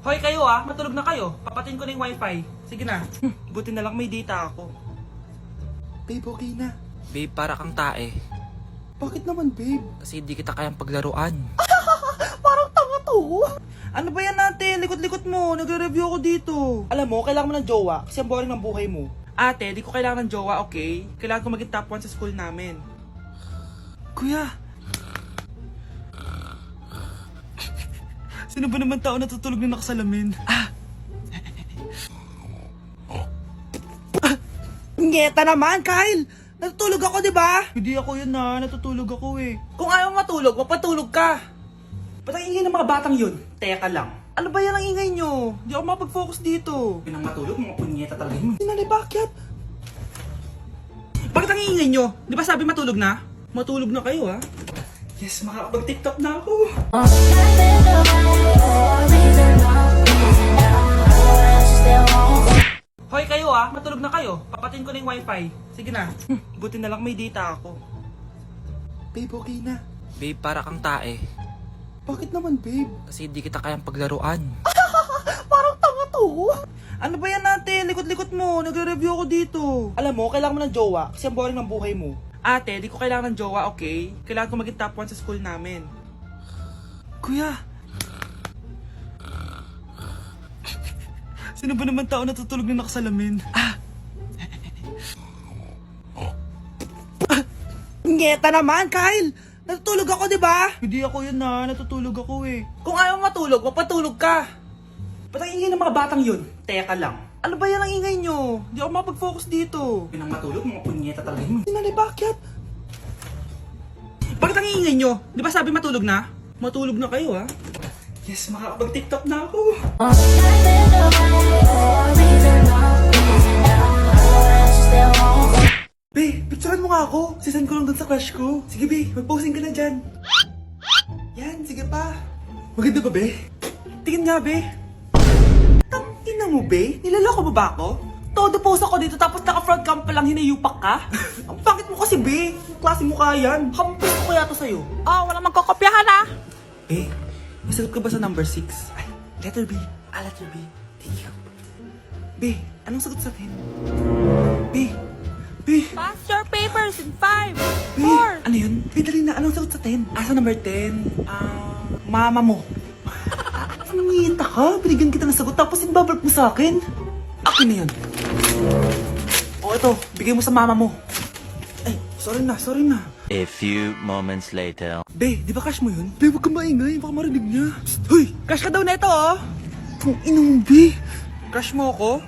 Hoy kayo matulog na kayo. Papatin ko na yung wifi. Sige na. Buti na lang may data ako. Babe, okay na. Babe, para kang tae. Bakit naman, babe? Kasi hindi kita kayang paglaruan. Parang tanga to. Ano ba yan natin? Likot-likot mo. Nagre-review ako dito. Alam mo, kailangan mo ng jowa kasi ang boring ng buhay mo. Ate, di ko kailangan ng jowa, okay? Kailangan ko maging top 1 sa school namin. Kuya, Sino ba naman tao natutulog na nakasalamin? ngeta naman, Kyle! Natutulog ako, di ba? Hindi ako yun natutulog ako eh. Kung ayaw matulog, mapatulog ka. Ba't ang ingay ng mga batang yun? Teka lang. Ano ba yan ang ingay nyo? Hindi ako mapag-focus dito. Pinang matulog, mga punyeta talaga yun. Sinali, bakit? Bakit ang ingay nyo? Di ba sabi matulog na? Matulog na kayo Yes, makakapag-tiktok na ako. Hoy kayo matulog na kayo. Papatin ko na yung wifi. Sige na. Buti na lang may data ako. Babe, okay na. Babe, para kang tae. Bakit naman, babe? Kasi hindi kita kayang paglaruan. Parang tanga to. Ano ba yan natin? Likot-likot mo. Nagre-review ako dito. Alam mo, kailangan mo ng jowa kasi ang boring ng buhay mo. Ate, di ko kailangan ng jowa, okay? Kailangan ko maging top 1 sa school namin. Kuya, Sino ba naman tao natutulog na nakasalamin? ngeta naman, Kyle! Natutulog ako, di ba? Hindi ako yun natutulog ako eh. Kung ayaw matulog, mapatulog ka. Ba't ang ingay ng mga batang yun? Teka lang. Ano ba yan ang ingay nyo? Hindi ako mapag-focus dito. Pinang matulog, mga punyeta talaga yun. Sinali, bakit? Bakit ang ingay nyo? Di ba sabi matulog na? Matulog na kayo Yes, makakapag-tiktok na ako. Be, picturean mo nga ako. Sisend ko lang dun sa crush ko. Sige, be, mag-posing ka na dyan. Yan, sige pa. Maganda ba, be? Tingin nga, be. Tangina mo, be? Niloloko mo ba ako? Todo post ako dito tapos naka-front cam pa lang hinayupak ka? Ang pangit mo kasi, be. Yung klase mo kaya yan. Hampos ko kaya to sa'yo. Wala magkakopyahan Be, nasagot ka ba sa number 6? Ay, letter B. Letter B. Thank you. Be, anong sagot sa atin? Be, Pass your papers in 5, Be, ano yun? Be, dali na. Anong sagot sa 10? Sa number 10? Mama mo. Nangyayanta ka? Binigyan kita ng sagot tapos ibabalik mo sa akin? Akin na yun. Ito. Bigay mo sa mama mo. Ay, sorry na. A few moments later. Be, di ba crush mo yun? Be, huwag kang maingay. Baka marinig niya. Psst, hoy! Crush ka daw na ito Kung inong, Be. Crush mo ako?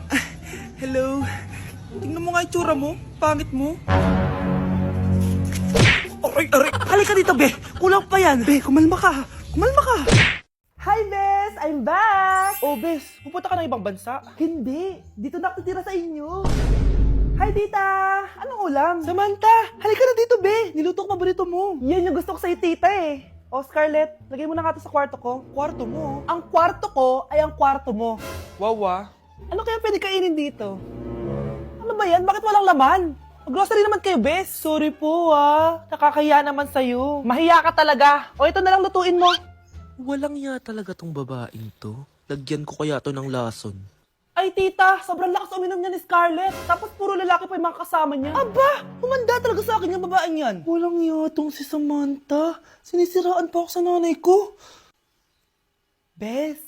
Hello. Tingnan mo nga itsura mo. Pangit mo. Aray! Halika dito, Be. Kulang pa yan. Be, kumalma ka. Hi, Bes! I'm back! Oh, Bes, pupunta ka ng ibang bansa? Hindi. Dito na ako titira sa inyo. Hi, Tita! Anong ulam? Samantha, halika na dito, Be. Niluto ko paborito mo. Yan yung gusto ko sa'yo, Tita eh. Oh, Scarlett, lagay mo na nga to sa kwarto ko. Kwarto mo. Ang kwarto ko ay ang kwarto mo. Wawa. Ano kaya pwede kainin dito? Ano ba yan? Bakit walang laman? Mag-grocery naman kayo, Bes. Sorry po, Nakakahiya naman sa'yo. Mahiya ka talaga. O ito na lang lutuin mo. Walang ya talaga tong babaeng to. Lagyan ko kaya to ng lason. Ay, Tita, sobrang lakas uminom niya ni Scarlett. Tapos puro lalaki pa yung mga kasama niya. Aba, humanda talaga sa akin yung babaeng yan. Walang yatong si Samantha. Sinisiraan pa ako sa nanay ko. Bes,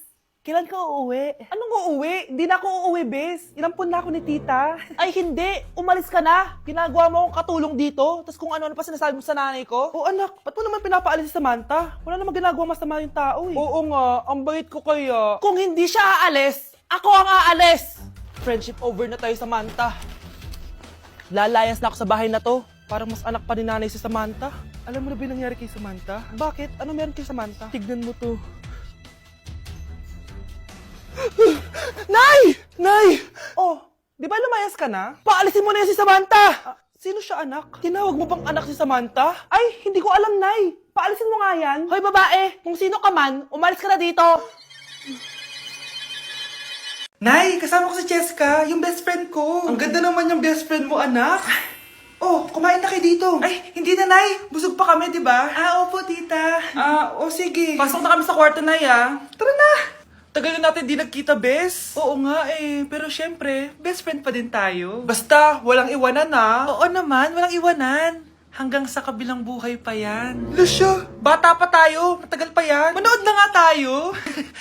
kailan ka uuwi? Anong uuwi? Hindi na ako uuwi, Bes. Inampun na ako ni Tita. Ay, hindi. Umalis ka na. Ginagawa mo akong katulong dito. Tapos kung ano-ano pa sinasabi mo sa nanay ko. O anak, ba't mo naman pinapaalis si Samantha? Wala namang ginagawa masama yung tao eh. Oo nga, ang bait ko kaya. Kung hindi siya aalis, ako ang aalis. Friendship over na tayo, Samantha. Lalayas na ako sa bahay na to. Parang mas anak pa ni nanay si Samantha. Alam mo na ba yung nangyari kay Samantha? Bakit? Ano meron kay Samantha? Tignan mo to. Nay! Nay! Oh, di ba lumayas ka na? Paalisin mo na yan si Samantha! Sino siya, anak? Tinawag mo bang anak si Samantha? Ay, hindi ko alam, Nay. Paalisin mo nga yan. Hoy, babae, kung sino ka man, umalis ka na dito. Nay, kasama ko si Cheska, yung best friend ko. Ang ganda naman yung best friend mo, anak. Oh, kumain na kayo dito. Ay, hindi na, Nay. Busog pa kami, di ba? Opo, tita. O sige. Pasok na kami sa kwarto, Nay, Tara na! Tagal na natin di nagkita, bes. Oo nga eh, pero syempre, best friend pa din tayo. Basta, walang iwanan na. Oo naman, walang iwanan. Hanggang sa kabilang buhay pa yan. Lusya, bata pa tayo. Matagal pa yan. Manood na nga tayo.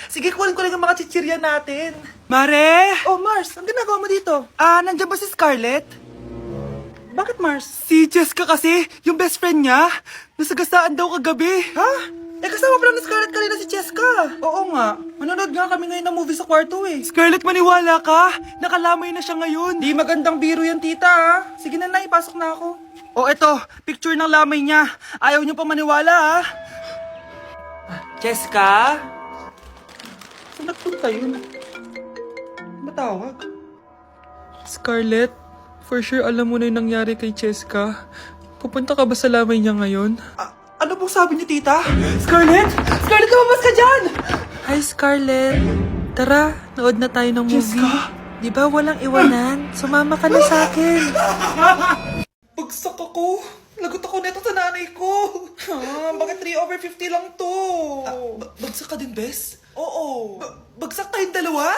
Sige, kunin ko lang ang mga chichirya natin. Mare! Oh, Mars, ang ginagawa mo dito? Nandiyan ba si Scarlett? Bakit, Mars? Si Jessica kasi, yung best friend niya, nasagasaan daw kagabi. Ha? Kasama pala ni Scarlett kanina si Jessica. Oo nga. Manonood nga kami ngayon ng movie sa kwarto eh. Scarlett, maniwala ka. Nakalamay na siya ngayon. Di magandang biro yan, tita ha. Sige na, ipasok na ako. Oh, eto. Picture ng lamay niya. Ayaw niyo pa maniwala ha. Jessica? Saan nagpunta yun? Matawag? Scarlett, for sure alam mo na yung nangyari kay Jessica. Pupunta ka ba sa lamay niya ngayon? Ano pong sabi niyo, tita? Scarlett! Scarlett, lumabas ka dyan! Hi, Scarlett. Tara, nood na tayo ng movie. Jessica? Di ba walang iwanan? Sumama ka na sa akin. Bagsak ako. Lagot ako neto sa nanay ko. Bakit 3/50 lang to? Bagsak ka din, bes? Oo. Bagsak tayong dalawa?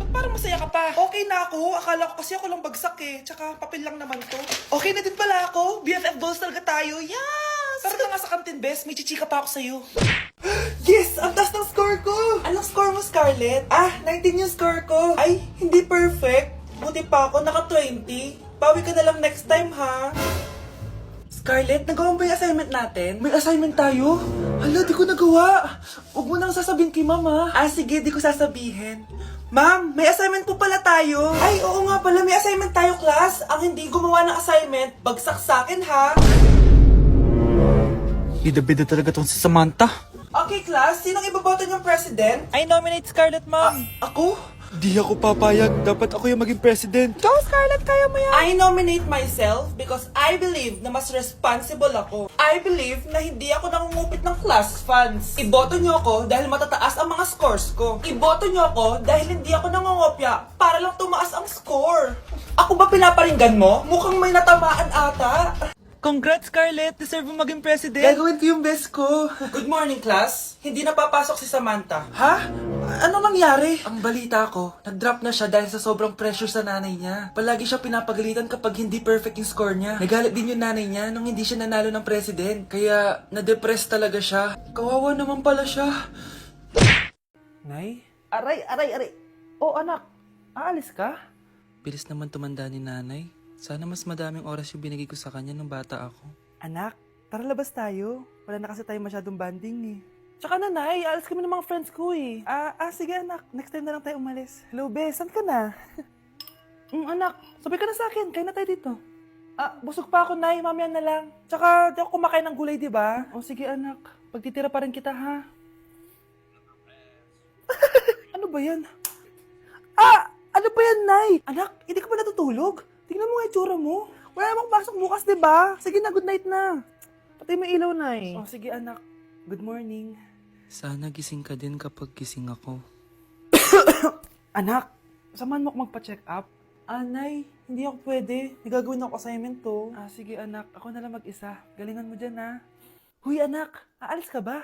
Ba't parang masaya ka pa? Okay na ako. Akala ko kasi ako lang bagsak eh. Tsaka papel lang naman to. Okay na din pala ako. BFF goals talaga tayo. Yes! Tara na nga sa kantin, bes. May chichika pa ako sa'yo. Yes! Ang taas ng score ko! Anong score mo, Scarlett? 19 yung score ko. Ay, hindi perfect. Buti pa ako, naka 20. Bawi ka na lang next time, ha? Scarlett, nagawa mo ba yung assignment natin? May assignment tayo? Hala, di ko nagawa. Huwag mo nang sasabihin kay mama. Sige, di ko sasabihin. Ma'am, may assignment po pala tayo. Ay, oo nga pala, may assignment tayo, class. Ang hindi gumawa ng assignment, bagsak sa akin, ha? Bida-bida talaga tong si Samantha. Okay, class. Sinong iboboto niyong president? I nominate Scarlett, ma'am. Ako? Di ako papayag. Dapat ako yung maging president. Go, Scarlett, kaya mo yan. I nominate myself because I believe na mas responsible ako. I believe na hindi ako nangungupit ng class funds. Iboto niyo ako dahil matataas ang mga scores ko. Iboto niyo ako dahil hindi ako nangungopya para lang tumaas ang score. Ako ba pinaparinggan mo? Mukhang may natamaan ata. Congrats, Scarlett. Deserve mo maging president. Gagawin ko yung best ko. Good morning, class. Hindi na papasok si Samantha. Ha? Ano nangyari? Ang balita ko, nag-drop na siya dahil sa sobrang pressure sa nanay niya. Palagi siya pinapagalitan kapag hindi perfect yung score niya. Nagalit din yung nanay niya nung hindi siya nanalo ng president. Kaya, na-depress talaga siya. Kawawa naman pala siya. Nay? Aray. Oh, anak. Aalis ka? Bilis naman tumanda ni nanay. Sana mas madaming oras yung binigay ko sa kanya nung bata ako. Anak, tara labas tayo. Wala na kasi tayo masyadong banding eh. Tsaka nanay, aalis kami ng mga friends ko eh. Sige anak, next time na lang tayo umalis. Hello, be, saan ka na? Anak, sabay ka na sa akin, kain na tayo dito. Busog pa ako, nay, mamaya na lang. Tsaka, di ako kumakain ng gulay, di ba? O sige anak, pagtitira pa rin kita, ha? Ano ba yan? Ano ba yan, nay? Anak, hindi ka ba natutulog? Tingnan mo nga itsura mo. Wala namang pasok bukas, di ba? Sige na, good night na. Patay mo ilaw, nay. O sige anak, good morning. Sana gising ka din kapag gising ako. Anak, samahan mo ako magpa-check up. Nay, hindi ako pwede. May gagawin ako assignment to. Sige anak, ako na lang mag-isa. Galingan mo dyan, ha? Huy anak, aalis ka ba?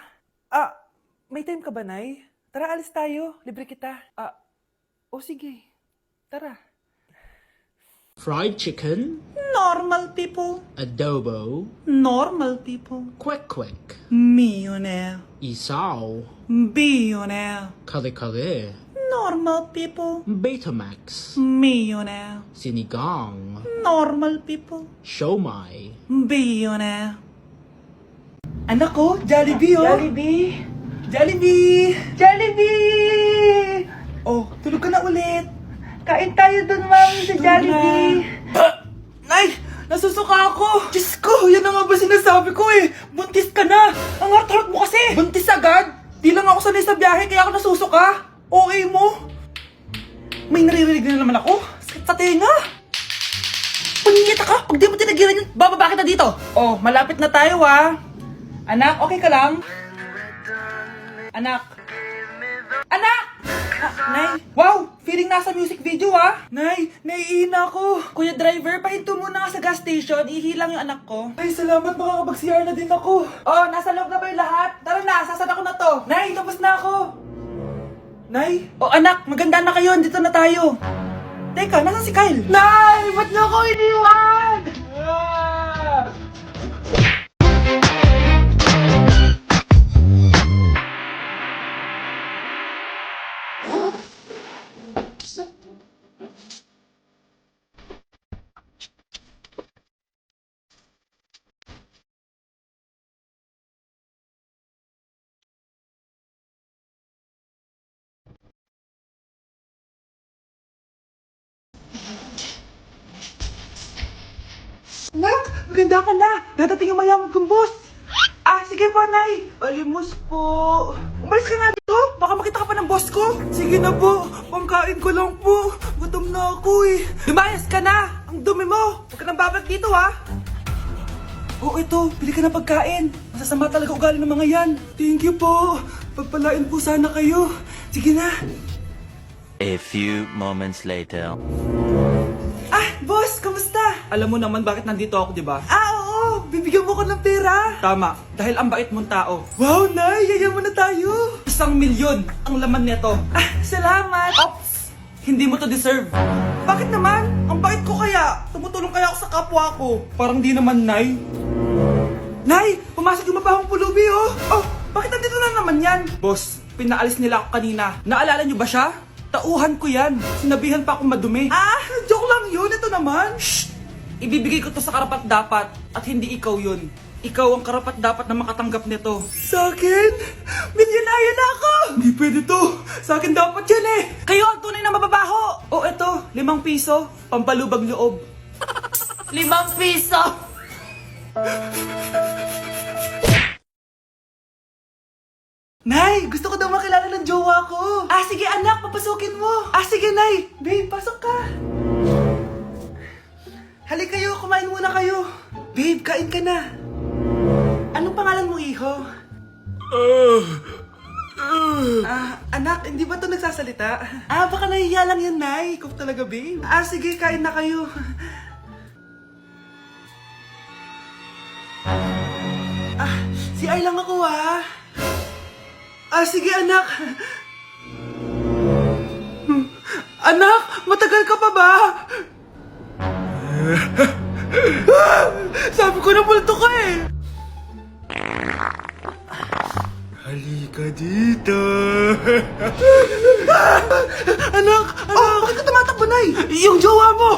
May time ka ba, nay? Tara, alis tayo. Libre kita. Sige. Tara. Fried chicken, Normal people. adobo, Normal people. kwek, Millionaire. isaw, Billionaire. kare, Normal people. Betamax, Millionaire. sinigang, Normal people. siomai, Billionaire. Anak ko, Jollibee oh. Jollibee! Jollibee! Jollibee! Oh, tulog ka na ulit. Kain tayo dun, ma'am, sa Jollibee. Nay! Nasusuka ako! Diyos ko! Yan na nga ba sinasabi ko eh! Buntis ka na! Ang hart-hart mo kasi! Buntis agad? Di lang ako sanay sa biyahe kaya ako nasusuka! Okay mo? May naririnig na naman ako? Sakit sa tenga! Punyeta ka! Pag di mo tinagilan yun, bababa kita dito! Oh, malapit na tayo ah! Anak, okay ka lang? Anak! Anak! Nay! Wow! Feeling nasa music video ah! Nay! Naiina ako! Kuya driver, pahinto muna nga sa gas station. Ihilang yung anak ko. Ay, salamat. Makakapag-CR na din ako. Oh, nasa loob na ba yung lahat? Tara na, sasan ako na to. Nay, tapos na ako. Nay? O anak, maganda na kayo. Dito na tayo. Teka, nasan si Kyle? Nay! Ba't niyo ako iniwan? Anak, maganda ka na. Dadating ang mayaman kong boss. Sige po, Nay. Alimos po. Umalis ka nga dito. Baka makita ka pa ng boss ko. Sige na po. Pangkain ko lang po. Gutom na ako eh. Lumayas ka na. Ang dumi mo. Huwag ka nang babalik dito, ha. Oo, ito. Pili ka ng pagkain. Masasama talaga ugali ng mga yan. Thank you po. Pagpalain po sana kayo. Sige na. A few moments later. Boss, kamusta? Alam mo naman bakit nandito ako, di ba? Oo. Bibigyan mo ko ng pera. Tama, dahil ang bait mong tao. Wow, Nay. Yayaman na tayo. 1,000,000 ang laman nito. Salamat. Ops! Hindi mo to deserve. Bakit naman? Ang bait ko kaya. Tumutulong kaya ako sa kapwa ko. Parang di naman, Nay. Nay, pumasok yung mapahong pulubi, oh. Oh, bakit nandito na naman yan? Boss, pinaalis nila ako kanina. Naalala niyo ba siya? Tauhan ko yan. Sinabihan pa akong madumi. Joke lang yun. Ito naman. Shh! Ibibigay ko to sa karapat-dapat at hindi ikaw yun. Ikaw ang karapat-dapat na makatanggap nito. Sa akin? Milyonaryo na ako! Hindi pwede to. Sa akin dapat yan eh. Kayo ang tunay na mababaho. O eto, 5 piso, pampalubag loob. 5 piso. Nay, gusto ko daw makilala ng jowa ko. Sige anak, papasukin mo. Sige Nay. Babe, pasok ka. Halika kayo, kumain muna kayo. Babe, kain ka na. Anong pangalan mo, iho? Anak, hindi ba ito nagsasalita? Baka nahihiya lang yan, Nay. Ikaw talaga, babe. Sige, kain na kayo. Si Ay lang ako, ha? Sige, anak. Anak, matagal ka pa ba? Sabi ko na multo ka eh. Halika dito. Anak! Bakit ka tumatakbo, Nay? Yung jowa mo!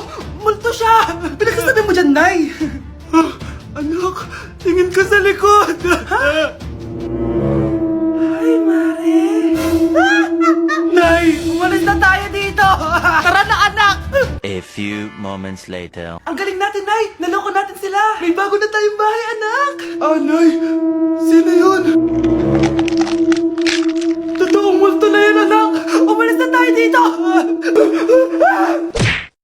Multo siya! Pinagsasabi mo dyan, Nay! Anak, tingin ka sa likod! Ay, Mare! Nay, umalis na tayo dito! Tara na, anak! A few moments later. Ang galing natin, Nay! Naloko natin sila! May bago na tayong bahay, anak! Nay! Sino yun?